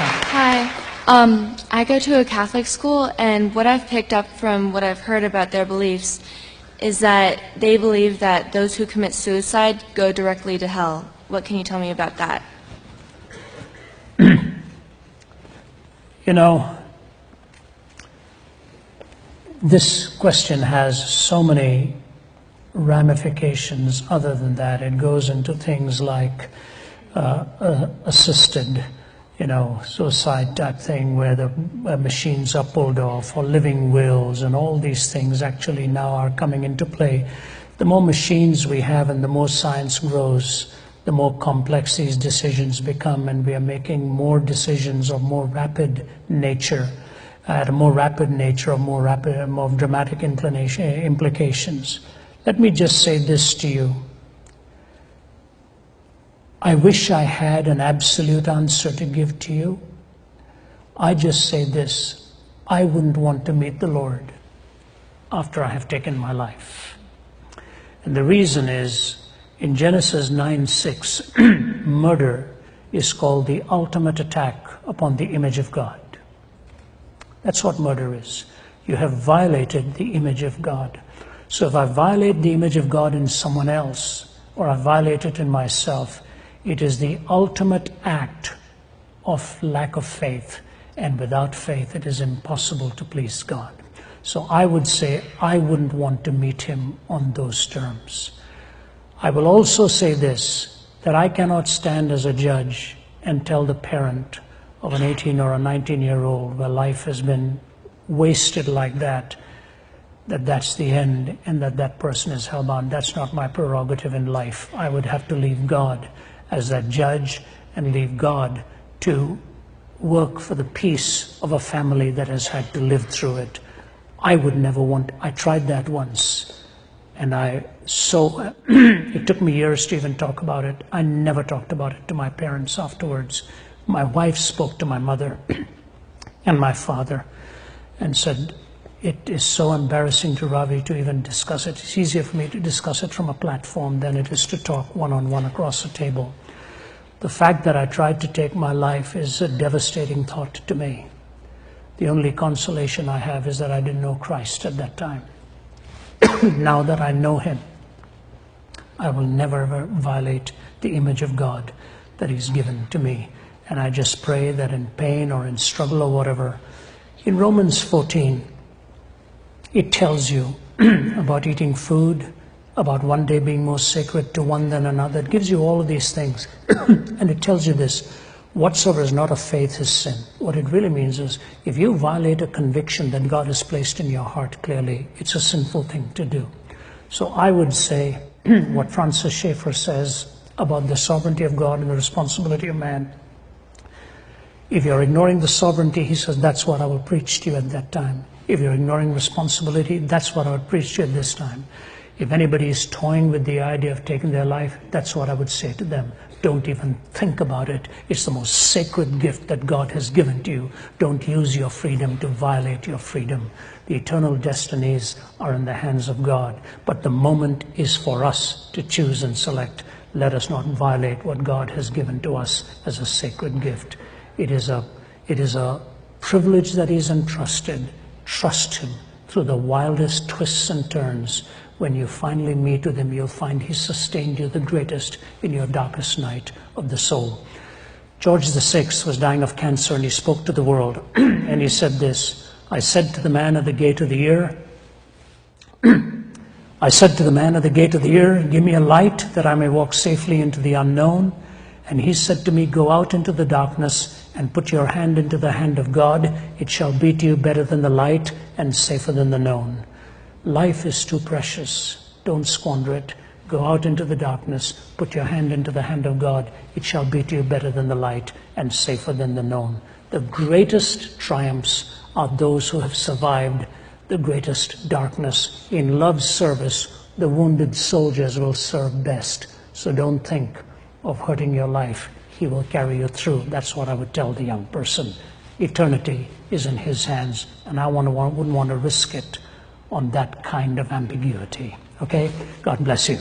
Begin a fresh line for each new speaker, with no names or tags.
Hi. I go to a Catholic school, and what I've picked up from what I've heard about their beliefs is that they believe that those who commit suicide go directly to hell. What can you tell me about that?
You know, this question has so many ramifications other than that. It goes into things like assisted, suicide type thing where the machines are pulled off, or living wills, and all these things actually now are coming into play. The more machines we have and the more science grows, the more complex these decisions become, and we are making more decisions of more rapid nature, at a more rapid nature, of more dramatic implications. Let me just say this to you. I wish I had an absolute answer to give to you. I just say this: I wouldn't want to meet the Lord after I have taken my life. And the reason is, in Genesis 9:6, murder is called the ultimate attack upon the image of God. That's what murder is. You have violated the image of God. So if I violate the image of God in someone else, or I violate it in myself, it is the ultimate act of lack of faith. And without faith, it is impossible to please God. So I would say I wouldn't want to meet him on those terms. I will also say this, that I cannot stand as a judge and tell the parent of an 18 or a 19-year-old where life has been wasted like that, that's the end and that person is hellbound. That's not my prerogative in life. I would have to leave God as that judge and leave God to work for the peace of a family that has had to live through it. I would never want, I tried that once, and it took me years to even talk about it. I never talked about it to my parents afterwards. My wife spoke to my mother and my father and said, it is so embarrassing to Ravi to even discuss it. It's easier for me to discuss it from a platform than it is to talk one-on-one across a table. The fact that I tried to take my life is a devastating thought to me. The only consolation I have is that I didn't know Christ at that time. Now that I know him, I will never ever violate the image of God that he's given to me. And I just pray that in pain or in struggle or whatever, in Romans 14, it tells you about eating food, about one day being more sacred to one than another. It gives you all of these things. And it tells you this: whatsoever is not of faith is sin. What it really means is, if you violate a conviction that God has placed in your heart clearly, it's a sinful thing to do. So I would say what Francis Schaeffer says about the sovereignty of God and the responsibility of man. If you're ignoring the sovereignty, he says, that's what I will preach to you at that time. If you're ignoring responsibility, that's what I would preach to you at this time. If anybody is toying with the idea of taking their life, that's what I would say to them. Don't even think about it. It's the most sacred gift that God has given to you. Don't use your freedom to violate your freedom. The eternal destinies are in the hands of God. But the moment is for us to choose and select. Let us not violate what God has given to us as a sacred gift. It is a privilege that is entrusted. Trust him through the wildest twists and turns. When you finally meet with him, you'll find he sustained you the greatest in your darkest night of the soul. George VI was dying of cancer, and he spoke to the world. And he said this: I said to the man at the gate of the ear, give me a light that I may walk safely into the unknown. And he said to me, go out into the darkness and put your hand into the hand of God. It shall be to you better than the light and safer than the known. Life is too precious. Don't squander it. Go out into the darkness, put your hand into the hand of God. It shall be to you better than the light and safer than the known. The greatest triumphs are those who have survived the greatest darkness. In love's service, the wounded soldiers will serve best. So don't think of hurting your life. He will carry you through. That's what I would tell the young person. Eternity is in his hands, and I wouldn't want to risk it on that kind of ambiguity. Okay? God bless you.